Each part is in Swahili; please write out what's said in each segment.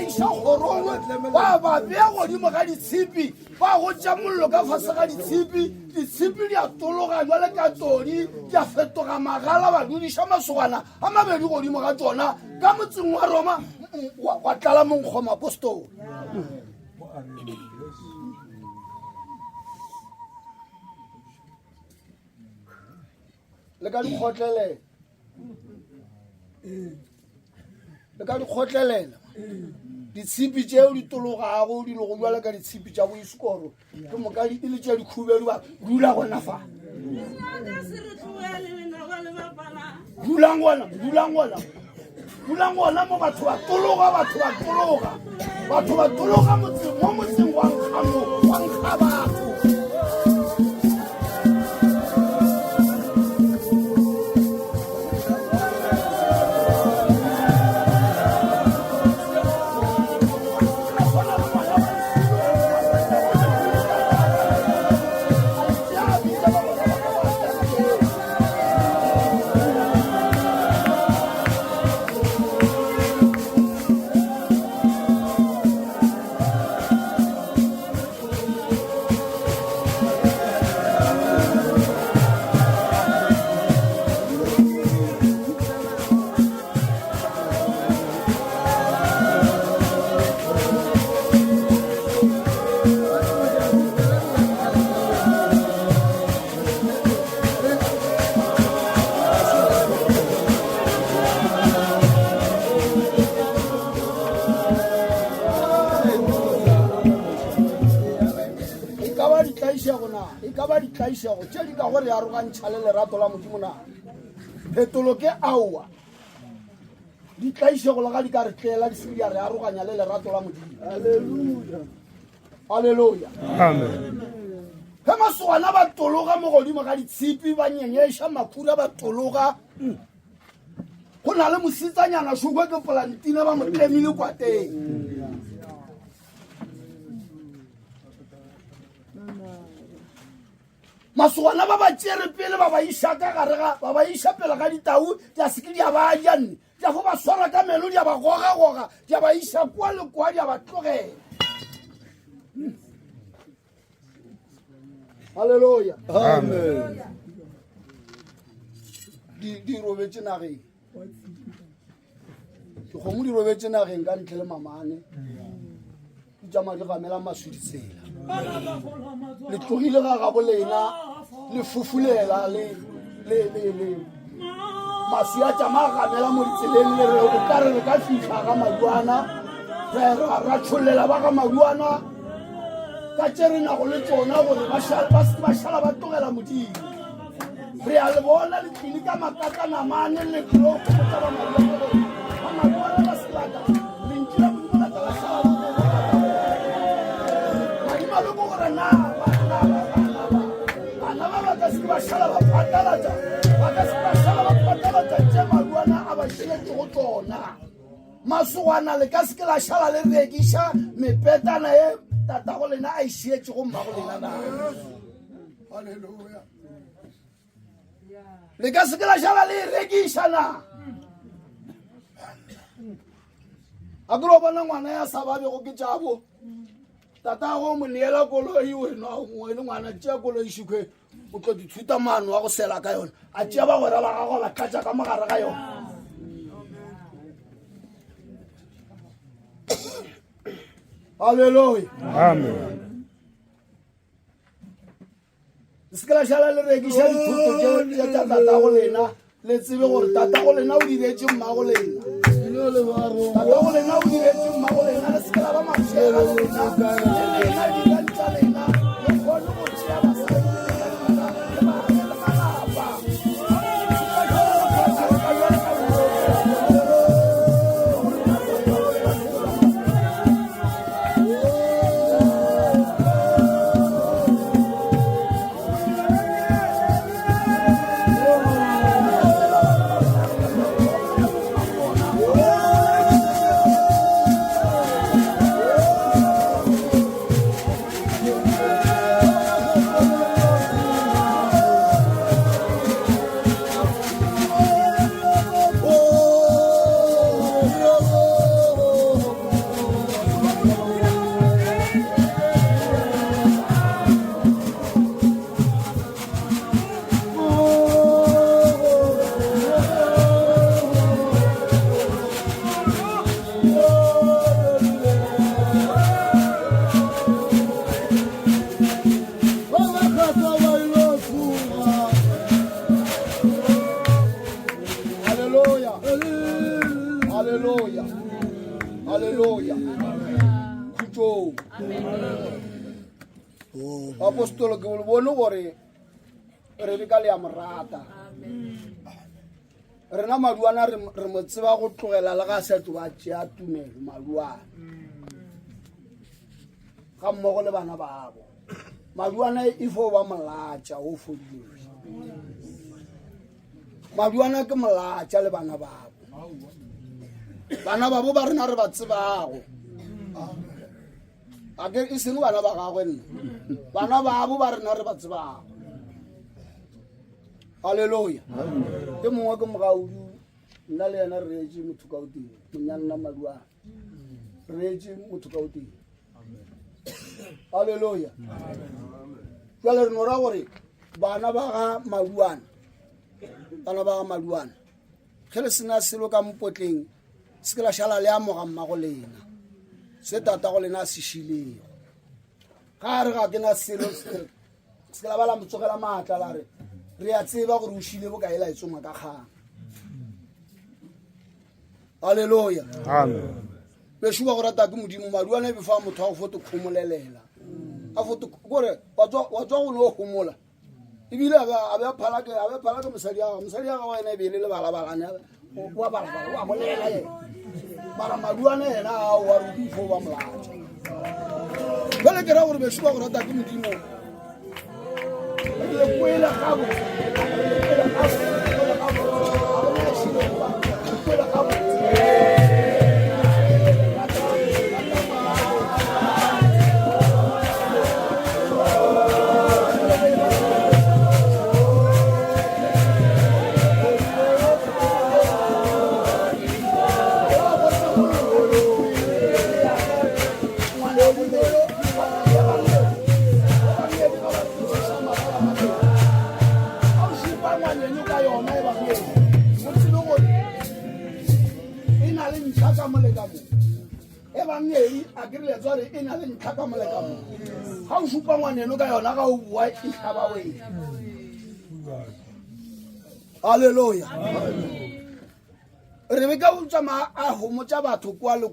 isha gorongwe ba ba bea godimo ga ditshipi ba go tša mollo ka fase ga ditshipi di a tologa jwale ka todi di a fetoga magala ba dudiša masogana a mabedi godimo ga tsona ka motseng wa Roma wa tlala monkgoma apostoli le ka di khotlelela ditshipi tšeo di tologago di lego jwale ka ditshipi tša boiskoro ke moka di ile tša dikhubedi ba dula gona fa dulang gona mo batho ba tologa motseng wa nkgabatho tše di ka gore ya arogantšha le lerato la modimo na phetolo ke aowa di tlaišego le ga di ka re tlela di se di a re aroganya le lerato la modimo halleluja ge masogana ba tologa mo godimo ga ditshipi ba nyenyeša makhura ba tologa go na le mositsanyana šokwe ke polantine ba mo tlemile kwa teng masogana ba ba tšere pele ba ba iša ka garega ba ba iša pele ga ditau di a seke di a ba janne di a go ba swara ka melo di a ba gogagoga di a ba iša kwa le kwa di a ba tlogela halleluja amen di robetse nageng dikgomo di robetse nageng ka ntle le mamane di tšama di gamela masweditsela le tlogile ga gabo lena le fufulela le masia tšama gamela mo ditseleng le re o ka re re ka fitlha ga maduana ra tšholela ba ga maduana ka tšerenago le tsona gore ba šala ba tlogela modimo re a le bona le tlile ka makakanamane le tlo kgotsa ba maduana ba selaka lenkile modimo la ka la šala ba šala ba patalatša tše maduana a ba šiletše go tsona masogana le ka seke la šala le rekiša mepetana ye tatago lena a išietše go mmago lena na halleluja le ka seke la šala le rekiša na a ke lo bona ngwana ya sa babego ke tšabo tatago mo neela koloi wena ngwana tšea koloi šikwe o tlo dithuta maano wa go sela ka yona a tšea bagwera ba gago ba tlatša ka mogare ga yona halleluja amen seke la šala le rekiša dithuto tša tatago lena le tsebe gore tatago lena o diretse mmago lena tatago lena o diretse mmago lena le seke la ba mafela lena lena dirantša lena le kgone go tšea basadi Haleluya. Khutso. Apostolo ke bo bone gore re be ka le amrata. Rena maduana re mo tseba go tlogela le ga se tloa tšea tumelo maduana. Ga mmogo le bana babo. Maduana ifo ba molatša o fodile. Maduana ke molatša le bana babo. Bana babo ba rena re ba tsebago. A ke iseng bana ba gagwe nna. Bana babo ba rena re ba tsebago. Haleluya. Ke mongwe ke mogaudu nna le yena re etse motho ka o teng. Monyana maduana. Re etse motho ka o teng. Haleluya. Jwale re nora gore bana ba ga maduana. Bana ba ga maduana. Ge le sena selo ka mpotleng se ke la šala le amoga mmago lena. Se tata go lena se šilego. Ga re ga ke na selo se ke la bala motsogela maatla la re re a tseba gore o šile bokae la etsoma ka kgang. Haleluya. Amen. Beshuba go rata ke modimo maduana e befa motho a go foto kgomolelela. A foto gore wa tswa go no kgomola. Ebile a be phala ke mosadi ya ga wena e be le balabalane wa balabala wa bolela ye. Mara maduana ena a wa ruti fo ba molatša. Bale ke ra gore beshuba go rata ke modimo. Le kwela gabo. How super one you look at your white have away. Hallelujah. Rebecca Uchama, Homochaba to Kuala.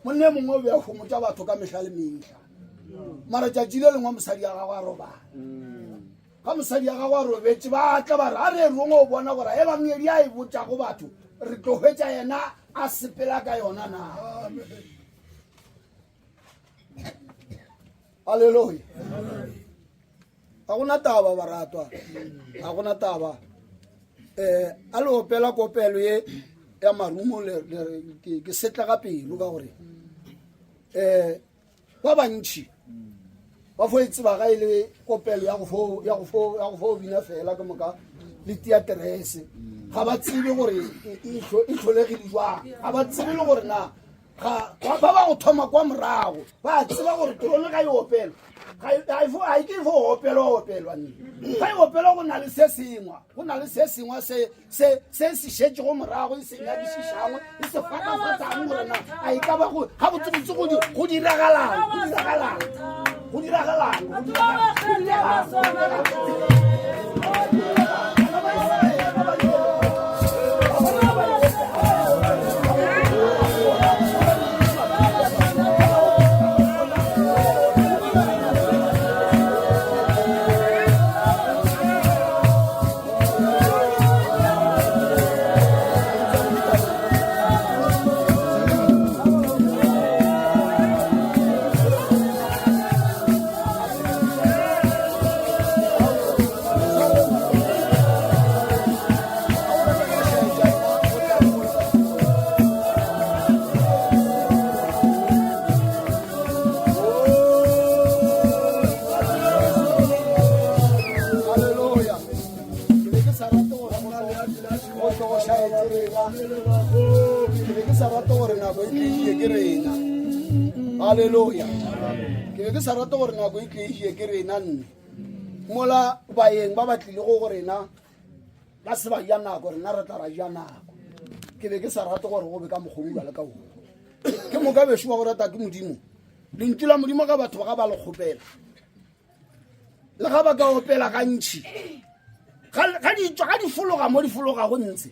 Mon name over Homochaba to Kamishal Maraja Jilal Sadia Roba. Come Sadia Roba, Are Romo, one over Evan Yeria, Wuchakobatu, Ritoheta, Asipelaga Yonana. Hallelujah. Hakuna taba baratwa. Hakuna taba. Alo pela ko pelo ye ya marumo le ke setla ka pelo ka gore ba bantši ba fo itse ba ga ile ko pelo ya go fo bina fela ka moka le teatrese ga ba tsebe gore e tlholegile jwa ga ba tsebe le gore na ga ba go thoma kwa morago ba tseba gore trone ga yo pelo ga ke fo opelwa ni ga yo pelo go na le se sengwa se šetse go morago e senya di šishangwe e se fata gore na a ka ba go ga botsebotse go diragalang Hallelujah. Ke sa rata gore nako e tle ke rena nne. Mola baeng ba batlile go gorena ba se ba ya nako rena re tla ra ja nako. Ke be ke sa rata gore go be ka mogomula le ka o. Ke mo ka beshuwa go rata ke modimo. Lentila modimo ka batho ba ga ba le khopela. Le ga ba ka opela ga ntši. Ga di fologa mo di fologa go ntse.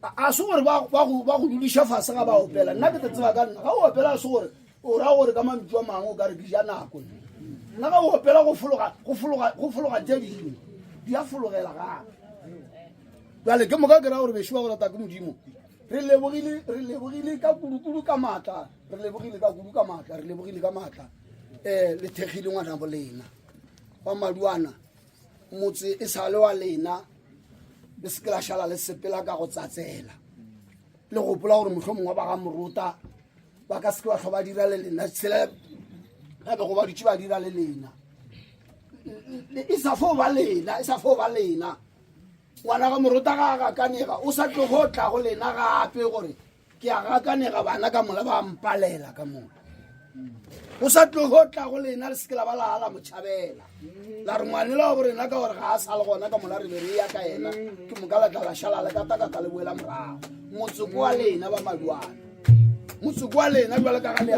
a se gore ba go duliša fase ga ba opela nna ke tseba ka nna ga o opela a se gore o ra gore ka mantšu a mangwe o ka re ke ja nako nna ga o opela go fologa tse dingwe di a fologela gape jale ke moka ke ra gore bešo ba go rata ke modimo re lebogile ka kudu ka maatla re lebogile ka kudu ka maatla re lebogile ka maatla le thegile ngwana bolena wa maduana motse e sale wa lena le se ke la šala le sepela ka go tsatsela le gopola gore mohlomongwe ba ga moruta ba ka se ke ba tlho ba dira le lena tsela gape go ba ditše ba dira le lena e sa fo ba lena ngwana ga moruta ga a gakanega o sa tlo go tla go lena gape gore ke a gakanega bana ka mola ba mpalela ka mola o sa tlo go tla go lena le se ke la ba la motšhabela la re ngwanela wa borena ka gore ga a sa le gona ka mola re be re ya ka ena ke moka la tla la šala le kata le boela morago motsoko wa lena ba maduana motsoko wa lena jwale ka ga le